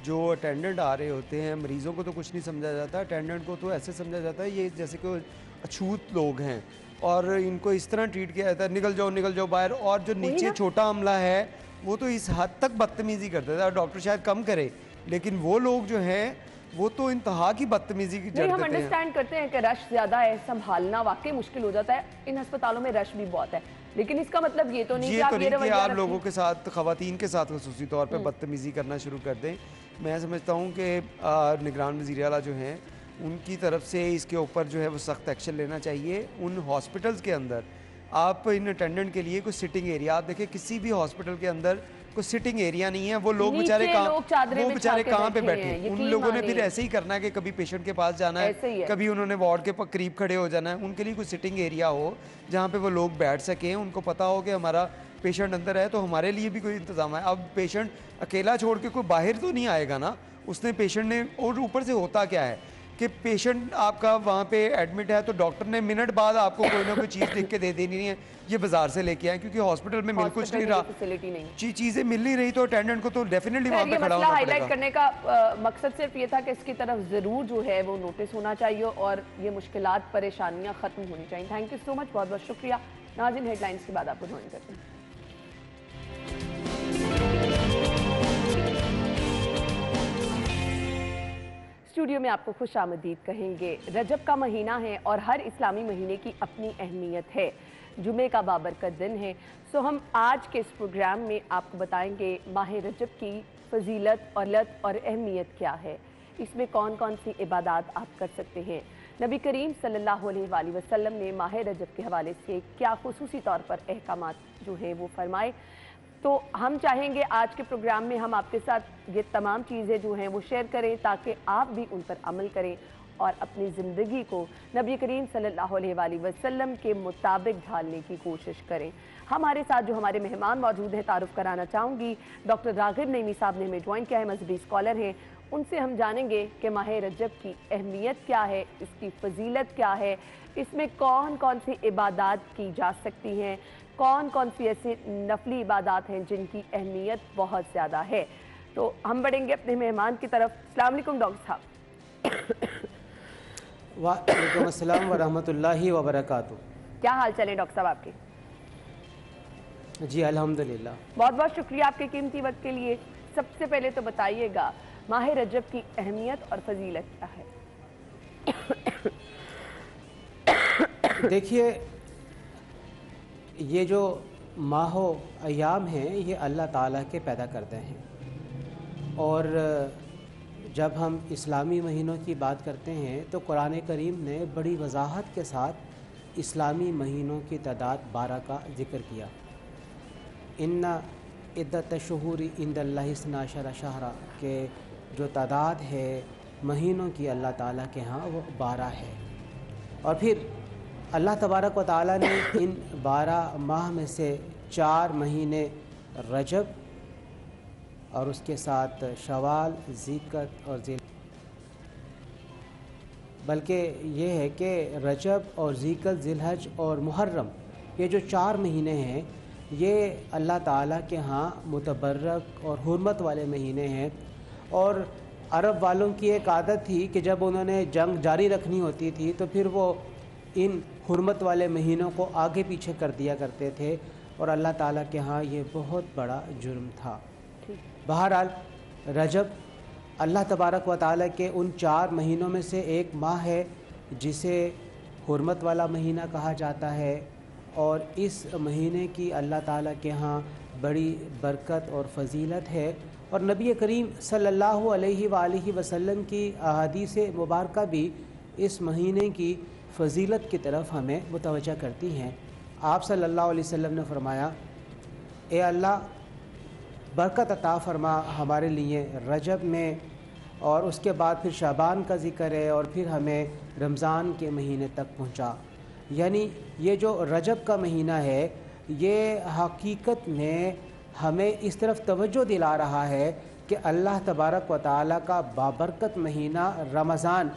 जो अटेंडेंट आ रहे होते हैं, मरीज़ों को तो कुछ नहीं समझा जाता, अटेंडेंट को तो ऐसे समझा जाता है ये जैसे कोई अछूत लोग हैं और इनको इस तरह ट्रीट किया जाता है, निकल जाओ बाहर। और जो नीचे छोटा अमला है वो तो इस हद तक बदतमीज़ी करता है, डॉक्टर शायद कम करे, लेकिन वो लोग जो हैं वो तो इंतहा की बदतमीजी की नहीं, जड़ हम देते हैं। अंडरस्टैंड करते हैं कि रश ज्यादा है, संभालना वाकई मुश्किल हो जाता है, इन अस्पतालों में रश भी बहुत है, लेकिन इसका मतलब ये तो नहीं कि आप ये कि रवैया आप रखें। लोगों के साथ, खवातीन के साथ खसूसी तौर पे बदतमीजी करना शुरू कर दें। मैं समझता हूँ कि निगरान वज़ीर आला जो हैं उनकी तरफ से इसके ऊपर जो है वो सख्त एक्शन लेना चाहिए। उन हॉस्पिटल्स के अंदर आप इन अटेंडेंट के लिए कोई सिटिंग एरिया, आप देखें किसी भी हॉस्पिटल के अंदर कोई सिटिंग एरिया नहीं है, वो लोग बेचारे कहाँ पे बैठे हैं। उन लोगों ने फिर ऐसे ही करना है कि कभी पेशेंट के पास जाना है, कभी उन्होंने वार्ड के करीब खड़े हो जाना है। उनके लिए कोई सिटिंग एरिया हो जहाँ पे वो लोग बैठ सकें, उनको पता हो कि हमारा पेशेंट अंदर है तो हमारे लिए भी कोई इंतजाम है। अब पेशेंट अकेला छोड़ के कोई बाहर तो नहीं आएगा ना, उसने पेशेंट ने, और ऊपर से होता क्या है कि पेशेंट आपका वहाँ पे एडमिट है तो डॉक्टर ने मिनट बाद आपको कोई ना कोई चीज़ लिख के दे देनी है, ये बाजार से लेके आए, क्योंकि हॉस्पिटल में मिल कुछ नहीं रहा, चीज़ें मिल नहीं रही, तो अटेंडेंट को तो डेफिनेटली वहाँ पे खड़ा होना हाईलाइट करने का मकसद सिर्फ ये था कि इसकी तरफ ज़रूर जो है वो नोटिस होना चाहिए और ये मुश्किलात, परेशानियाँ ख़त्म होनी चाहिए। थैंक यू सो मच, बहुत बहुत शुक्रिया। नाज़रीन, हेडलाइंस के बाद आपको ज्वाइन करते हैं। स्टूडियो में आपको खुश आमदीद कहेंगे। रजब का महीना है और हर इस्लामी महीने की अपनी अहमियत है। जुमे का बाबरकत दिन है, सो हम आज के इस प्रोग्राम में आपको बताएंगे माह रजब की फजीलत और अहमियत क्या है, इसमें कौन कौन सी इबादत आप कर सकते हैं। नबी करीम सल्लल्लाहु अलैहि वसल्लम ने माह रजब के हवाले से क्या खुसूसी तौर पर अहकामात जो हैं वो फरमाए। तो हम चाहेंगे आज के प्रोग्राम में हम आपके साथ ये तमाम चीज़ें जो हैं वो शेयर करें ताकि आप भी उन पर अमल करें और अपनी ज़िंदगी को नबी करीम सल्लल्लाहु अलैहि वसल्लम के मुताबिक ढालने की कोशिश करें। हमारे साथ जो हमारे मेहमान मौजूद हैं, तारुफ कराना चाहूँगी, डॉक्टर रागिब नईमी साहब ने हमें ज्वाइन किया है, मजहबी स्कॉलर हैं। उनसे हम जानेंगे कि माह रजब की अहमियत क्या है, इसकी फजीलत क्या है, इसमें कौन कौन सी इबादत की जा सकती हैं, कौन कौन सी ऐसी नफली इबादत हैं जिनकी अहमियत बहुत ज़्यादा है। तो हम बढ़ेंगे अपने मेहमान की तरफ। अस्सलाम वालेकुम डॉक्टर साहब। वालेकुम अस्सलाम व रहमतुल्लाहि व बरकातुहू। क्या हाल चले डॉक्टर साहब आपके? जी अल्हम्दुलिल्लाह। बहुत बहुत शुक्रिया आपके कीमती वक्त के लिए। सबसे पहले तो बताइएगा माह रजब की अहमियत और फजीलत क्या है? देखिए, ये जो माहो अयाम हैं ये अल्लाह ताला के पैदा करते हैं, और जब हम इस्लामी महीनों की बात करते हैं तो कुरान करीम ने बड़ी वजाहत के साथ इस्लामी महीनों की तादाद 12 का जिक्र किया। इन्ना इद्दत शुहूरी इंदल्लाहि इस्ना अशरा शहरा के जो तादाद है महीनों की अल्लाह ताला के यहाँ वो 12 है। और फिर अल्लाह तबारक व ताला ने इन 12 माह में से 4 महीने रजब और उसके साथ शवाल, ज़िलक़द और बल्कि ये है कि रजब और ज़िलक़द, ज़िलहज और मुहर्रम, ये जो 4 महीने हैं ये अल्लाह ताला के यहाँ मुतबर्रक और हुर्मत वाले महीने हैं। और अरब वालों की एक आदत थी कि जब उन्होंने जंग जारी रखनी होती थी तो फिर वो इन हुर्मत वाले महीनों को आगे पीछे कर दिया करते थे, और अल्लाह ताला के यहाँ ये बहुत बड़ा जुर्म था। बहरहाल रजब अल्लाह तबारक व ताला के उन 4 महीनों में से एक माह है जिसे हुर्मत वाला महीना कहा जाता है, और इस महीने की अल्लाह ताला के यहाँ बड़ी बरकत और फजीलत है। और नबी करीम सल्लल्लाहु अलैहि वसल्लम की अहादीस मुबारका भी इस महीने की फजीलत की तरफ हमें मुतवज्जा करती हैं। आप सल्लल्लाहु अलैहि वसल्लम ने फरमाया, ए अल्लाह बरकत अता फरमा हमारे लिए रजब में, और उसके बाद फिर शाबान का ज़िक्र है, और फिर हमें रमज़ान के महीने तक पहुँचा। यानी ये जो रजब का महीना है ये हकीकत में हमें इस तरफ तवज्जो दिला रहा है कि अल्लाह तबारक व तआला का बाबरकत महीना रमज़ान,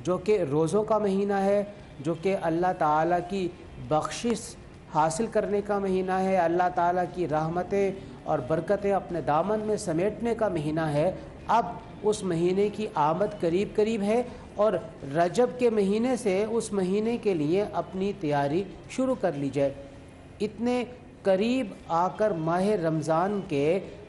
जो कि रोज़ों का महीना है, जो कि अल्लाह ताला की बख्शिश हासिल करने का महीना है, अल्लाह ताला की रहमतें और बरकतें अपने दामन में समेटने का महीना है। अब उस महीने की आमद करीब करीब है और रजब के महीने से उस महीने के लिए अपनी तैयारी शुरू कर ली जाए। इतने करीब आकर माह रमज़ान के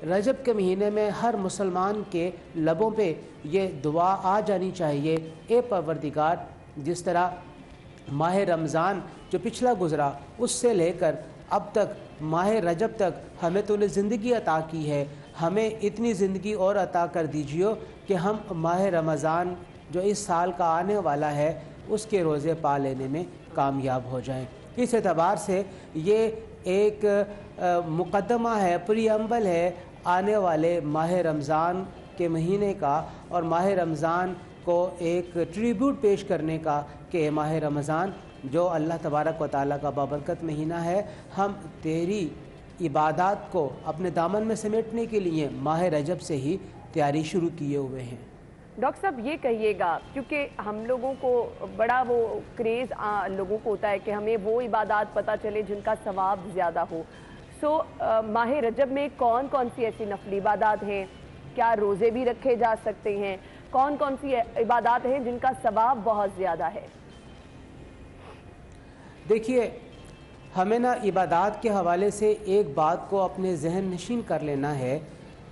रजब के महीने में हर मुसलमान के लबों पे ये दुआ आ जानी चाहिए, ए परवरदिगार, जिस तरह माह रमज़ान जो पिछला गुज़रा उससे लेकर अब तक माह रजब तक हमें तूने ज़िंदगी अता की है, हमें इतनी ज़िंदगी और अता कर दीजिए कि हम माह रमज़ान जो इस साल का आने वाला है उसके रोज़े पा लेने में कामयाब हो जाएं। इस एतबार से ये एक मुकदमा है, प्रीअम्बल है आने वाले माह रमज़ान के महीने का, और माह रमज़ान को एक ट्रिब्यूट पेश करने का कि माह रमज़ान जो अल्लाह तबारक व तआला का बाबरकत महीना है, हम तेरी इबादत को अपने दामन में समेटने के लिए माह रजब से ही तैयारी शुरू किए हुए हैं। डॉक्टर साहब ये कहिएगा, क्योंकि हम लोगों को बड़ा वो क्रेज़ लोगों को होता है कि हमें वो इबादत पता चले जिनका सवाब ज़्यादा हो। सो माह रजब में कौन कौन सी ऐसी नफली इबादत हैं, क्या रोज़े भी रखे जा सकते हैं, कौन कौन सी इबादत हैं जिनका सवाब बहुत ज़्यादा है? देखिए, हमें ना इबादत के हवाले से एक बात को अपने जहन नशीन कर लेना है।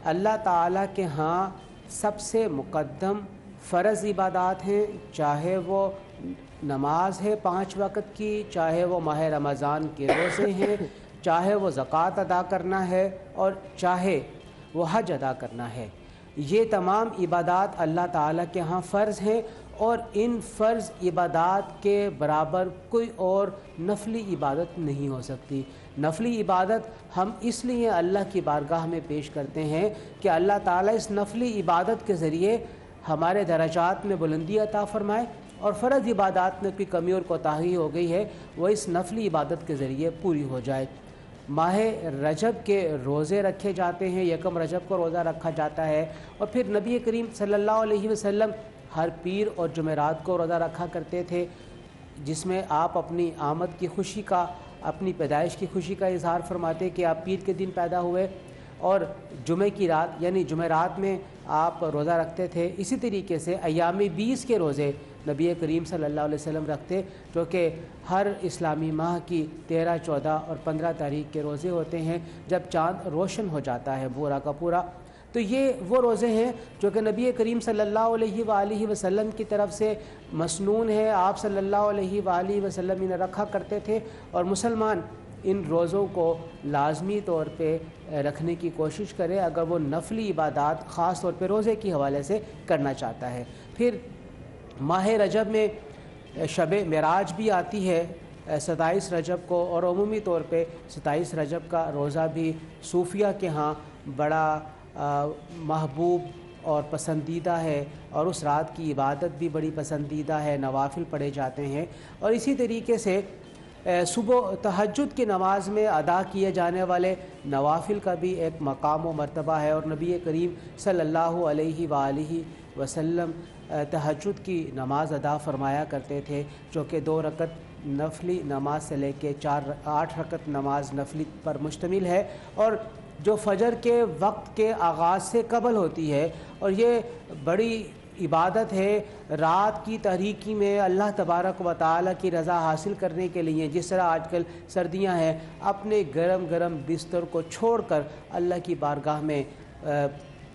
अल्लाह ताला के यहाँ सबसे मुक़द्दम फ़र्ज़ इबादत हैं, चाहे वो नमाज है 5 वक़्त की, चाहे वो माह रमज़ान के रोज़े हैं, चाहे वो ज़कात अदा करना है और चाहे वो हज अदा करना है। ये तमाम इबादत अल्लाह ताला के यहाँ फ़र्ज़ हैं और इन फ़र्ज़ इबादत के बराबर कोई और नफली इबादत नहीं हो सकती। नफली इबादत हम इसलिए अल्लाह की बारगाह में पेश करते हैं कि अल्लाह ताला इस नफली इबादत के ज़रिए हमारे दराजात में बुलंदी अता फ़रमाए, और फ़र्ज़ इबादत में कोई कमी और कोताही हो गई है वह इस नफली इबादत के ज़रिए पूरी हो जाए। माह रजब के रोज़े रखे जाते हैं, यकम रजब को रोज़ा रखा जाता है, और फिर नबी करीम सल्लल्लाहु अलैहि वसल्लम हर पीर और जुमेरात को रोज़ा रखा करते थे, जिसमें आप अपनी आमद की खुशी का, अपनी पैदाइश की खुशी का इजहार फरमाते कि आप पीर के दिन पैदा हुए, और जुमे की रात यानी जुमेरात में आप रोज़ा रखते थे। इसी तरीके से अय्याम 20 के रोज़े नबी करीम सल्लल्लाहु अलैहि वसल्लम रखते, जो कि हर इस्लामी माह की 13, 14 और 15 तारीख के रोज़े होते हैं, जब चाँद रोशन हो जाता है पूरा का पूरा। तो ये वो रोज़े हैं जो कि नबी करीम सल्लल्लाहु अलैहि वसल्लम की तरफ से मसनून है, आप सल्लल्लाहु अलैहि वसल्लम इन्हें रखा करते थे, और मुसलमान इन रोज़ों को लाजमी तौर पे रखने की कोशिश करे अगर वो नफली इबादत ख़ास तौर पे रोज़े के हवाले से करना चाहता है। फिर माह रजब में शब मेराज भी आती है 27 रजब को, और अमूमी तौर पे 27 रजब का रोज़ा भी सूफिया के यहाँ बड़ा महबूब और पसंदीदा है, और उस रात की इबादत भी बड़ी पसंदीदा है, नवाफिल पढ़े जाते हैं। और इसी तरीके से सुबह तहज्जुद की नमाज में अदा किए जाने वाले नवाफिल का भी एक मकाम व मर्तबा है, और नबी करीम सल्लल्लाहु अलैहि वसल्लम तहज्जुद की नमाज अदा फरमाया करते थे, जो कि 2 रकत नफली नमाज से लेके 8 रकत नमाज नफली पर मुश्तमिल है, और जो फ़जर के वक्त के आगाज़ से कबल होती है, और ये बड़ी इबादत है रात की तारीकी में अल्लाह तबारक व तआला की रज़ा हासिल करने के लिए। जिस तरह आजकल सर्दियां हैं, अपने गरम गरम बिस्तर को छोड़कर अल्लाह की बारगाह में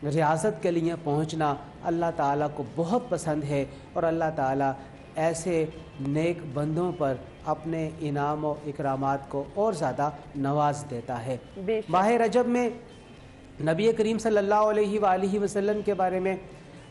रियाज़त के लिए पहुंचना अल्लाह ताला को बहुत पसंद है, और अल्लाह ताला ऐसे नेक बंदों पर अपने इनाम और इकरामात को और ज़्यादा नवाज देता है। माह रजब में नबी करीम सल्लल्लाहु अलैहि वसल्लम के बारे में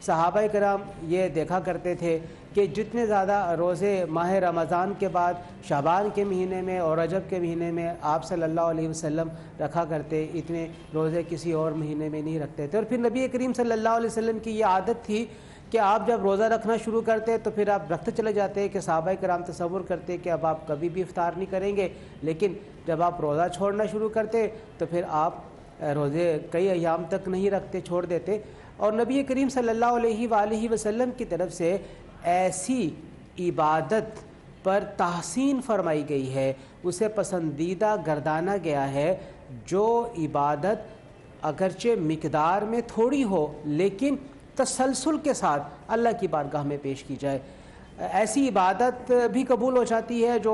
सहाबा कराम ये देखा करते थे कि जितने ज़्यादा रोज़े माह रमज़ान के बाद शाबान के महीने में और रजब के महीने में आप सल्लल्लाहु अलैहि वसल्लम रखा करते, इतने रोज़े किसी और महीने में नहीं रखते थे। और फिर नबी करीम सल्लल्लाहु अलैहि वसल्लम की ये आदत थी कि आप जब रोज़ा रखना शुरू करते तो फिर आप रखते चले जाते कि सहाबा कराम तसव्वुर करते कि अब आप कभी भी इफ्तार नहीं करेंगे, लेकिन जब आप रोज़ा छोड़ना शुरू करते तो फिर आप रोज़े कई अयाम तक नहीं रखते, छोड़ देते। और नबी करीम सल्लल्लाहु अलैहि वसल्लम की तरफ से ऐसी इबादत पर तहसीन फरमाई गई है, उसे पसंदीदा गर्दाना गया है। जो इबादत अगरचे मिकदार में थोड़ी हो लेकिन तसलसल के साथ अल्लाह की बारगाह में पेश की जाए, ऐसी इबादत भी कबूल हो जाती है। जो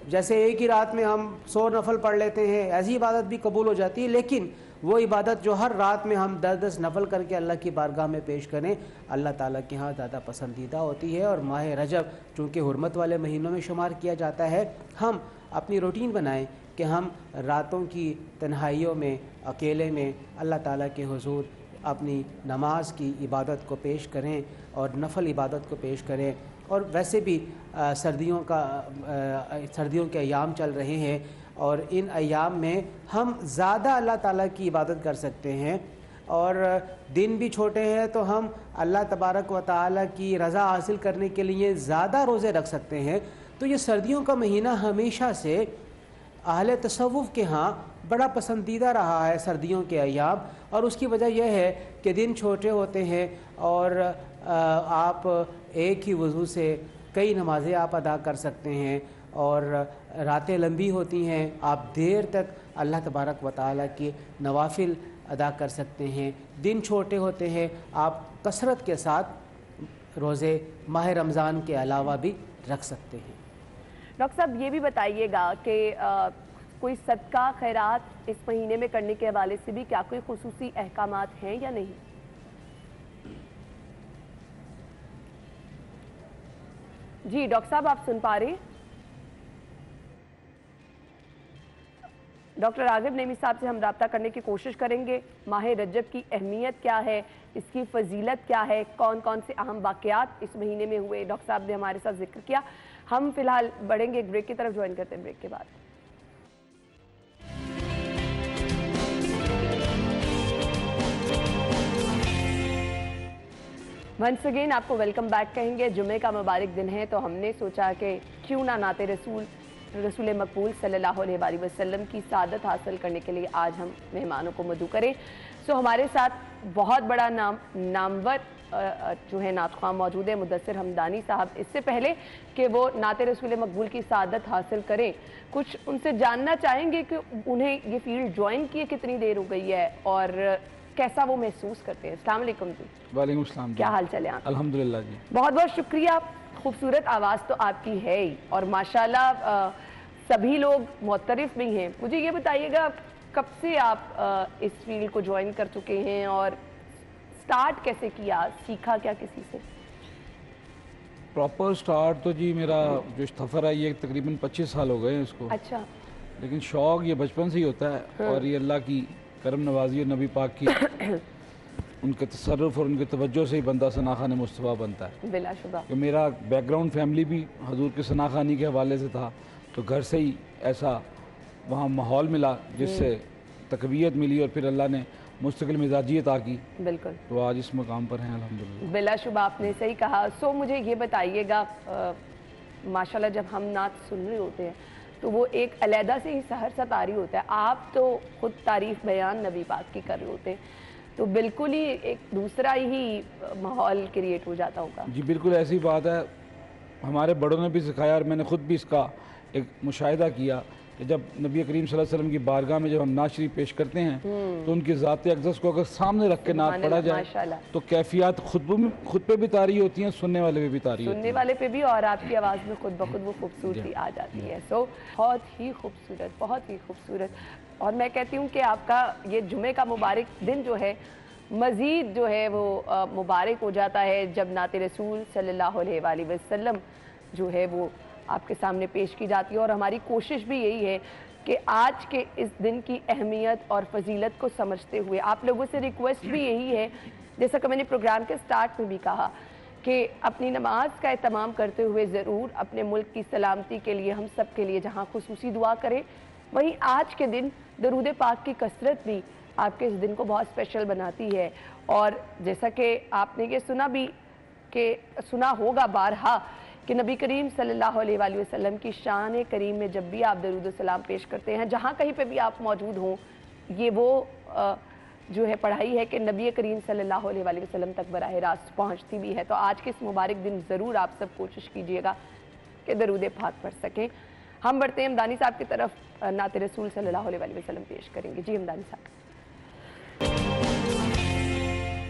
जैसे एक ही रात में हम 100 नफल पढ़ लेते हैं, ऐसी इबादत भी कबूल हो जाती है। लेकिन वो इबादत जो हर रात में हम 10-10 नफल करके अल्लाह की बारगाह में पेश करें, अल्लाह ताला के यहाँ ज़्यादा पसंदीदा होती है। और माह रजब चूँकि हुर्मत वाले महीनों में शुमार किया जाता है, हम अपनी रूटीन बनाएं कि हम रातों की तन्हाइयों में, अकेले में अल्लाह ताला के हुजूर अपनी नमाज की इबादत को पेश करें और नफल इबादत को पेश करें। और वैसे भी सर्दियों के अयाम चल रहे हैं और इन अयाम में हम ज़्यादा अल्लाह ताला की इबादत कर सकते हैं। और दिन भी छोटे हैं तो हम अल्लाह तबारक व तआला की रज़ा हासिल करने के लिए ज़्यादा रोज़े रख सकते हैं। तो ये सर्दियों का महीना हमेशा से अहले तसव्वुफ़ के यहाँ बड़ा पसंदीदा रहा है, सर्दियों के अयाम। और उसकी वजह यह है कि दिन छोटे होते हैं और आप एक ही वज़ू से कई नमाज़ें आप अदा कर सकते हैं और रातें लंबी होती हैं, आप देर तक अल्लाह तबारक व तआला के नवाफिल अदा कर सकते हैं। दिन छोटे होते हैं, आप कसरत के साथ रोज़े माह रमज़ान के अलावा भी रख सकते हैं। डॉक्टर साहब ये भी बताइएगा कि कोई सदका खैरात इस महीने में करने के हवाले से भी क्या कोई खुसूसी अहकामात हैं या नहीं? जी डॉक्टर साहब, आप सुन पा रहे हैं? डॉक्टर रागिब नईमी साहब से हम रब्ता करने की कोशिश करेंगे। माह रजब की अहमियत क्या है, इसकी फजीलत क्या है, कौन कौन से अहम वाक़यात इस महीने में हुए, डॉक्टर साहब ने हमारे साथ जिक्र किया। हम फिलहाल बढ़ेंगे एक ब्रेक की तरफ, ज्वाइन करते हैं ब्रेक के बाद। वंस अगेन आपको वेलकम बैक कहेंगे। जुमे का मुबारक दिन है तो हमने सोचा कि क्यों ना नाते रसूल मकबूल सल्लल्लाहु अलैहि वसल्लम की सादत हासिल करने के लिए आज हम मेहमानों को मदू करें। सो हमारे साथ बहुत बड़ा नामवर जो है नातख़्वाह मौजूद है, मुदस्सिर हमदानी साहब। इससे पहले कि वो नाते रसूल मकबूल की सादत हासिल करें, कुछ उनसे जानना चाहेंगे कि उन्हें ये फील्ड ज्वाइन किए कितनी देर हो गई है और कैसा वो महसूस करते हैं। अस्सलाम वालेकुम जी। वालेकुम अस्सलाम। क्या हाल चाल है आप? अल्हम्दुलिल्लाह जी। बहुत बहुत शुक्रिया। खूबसूरत आवाज़ तो आपकी है ही और माशाल्लाह सभी लोग मोतरफ भी हैं। मुझे ये बताइएगा कब से आप इस फील्ड को ज्वाइन कर चुके हैं और स्टार्ट कैसे किया, सीखा क्या किसी से? प्रॉपर स्टार्ट तो जी मेरा जो सफ़र है ये तकरीबन 25 साल हो गए हैं इसको। अच्छा। लेकिन शौक़ ये बचपन से ही होता है और ये अल्लाह की करम नवाजी और नबी पाक की उनके तसर्रुफ़ और उनके तवज्जो से ही बंदा सनाख़ान मुस्तफ़ा बनता है। बिलाशुबा। कि मेरा बैकग्राउंड फैमिली भी हजूर के सनाख़ानी के हवाले से था, तो घर से ही ऐसा वहाँ माहौल मिला जिससे तकवीयत मिली और फिर अल्लाह ने मुस्तकिल मिजाजियत आ की। बिल्कुल। तो आज इस मकाम पर हैं अल्हम्दुलिल्लाह। बिलाशुबा आपने सही कहा। सो मुझे ये बताइएगा, माशाल्लाह जब हम नात सुन रहे होते हैं तो वो एक अलहदा से ही सहर सा तारी होता है। आप तो खुद तारीफ़ बयान नबी पाक की कर रहे होते हैं, तो बिल्कुल ही एक दूसरा ही माहौल क्रिएट हो जाता होगा। जी बिल्कुल ऐसी बात है। हमारे बड़ों ने भी सिखाया और मैंने ख़ुद भी इसका एक मुशाहिदा किया कि जब नबी करीम सल्लल्लाहु अलैहि वसल्लम की बारगाह में जब हम नात शरीफ पेश करते हैं तो उनकी ज़ात अक़दस को अगर सामने रख के नात पढ़ा जाए तो कैफियत खुद पे भी तारी होती हैं, सुनने वाले पे भी तारी होती है, सुनने वाले पे भी, और आपकी आवाज़ में खुद ब खुद वो खूबसूरती आ जाती है। सो बहुत ही खूबसूरत, बहुत ही खूबसूरत। और मैं कहती हूँ कि आपका ये जुमे का मुबारक दिन जो है मज़ीद जो है वो मुबारक हो जाता है जब नाते रसूल सल्लल्लाहु अलैहि वसल्लम जो है वो आपके सामने पेश की जाती है। और हमारी कोशिश भी यही है कि आज के इस दिन की अहमियत और फजीलत को समझते हुए आप लोगों से रिक्वेस्ट भी यही है, जैसा कि मैंने प्रोग्राम के स्टार्ट में भी कहा, कि अपनी नमाज का एहतमाम करते हुए ज़रूर अपने मुल्क की सलामती के लिए, हम सब के लिए जहाँ खुसूसी दुआ करें, वहीं आज के दिन दरूद पाक की कसरत भी आपके इस दिन को बहुत स्पेशल बनाती है। और जैसा कि आपने ये सुना होगा बारहा कि नबी करीम सल्लल्लाहु अलैहि वसल्लम की शान करीम में जब भी आप दरूद सलाम पेश करते हैं, जहाँ कहीं पे भी आप मौजूद हों, ये वो जो है पढ़ाई है कि नबी करीम सल्लल्लाहु अलैहि वसल्लम तक बराह रास्त पहुँचती भी है। तो आज के इस मुबारक दिन ज़रूर आप सब कोशिश कीजिएगा कि दरूद पाक पढ़ सकें। हम बढ़ते हैं हमदानी साहब की तरफ, नात रसूल सल्लल्लाहु अलैहि वसल्लम पेश करेंगे। जी हमदानी साहब।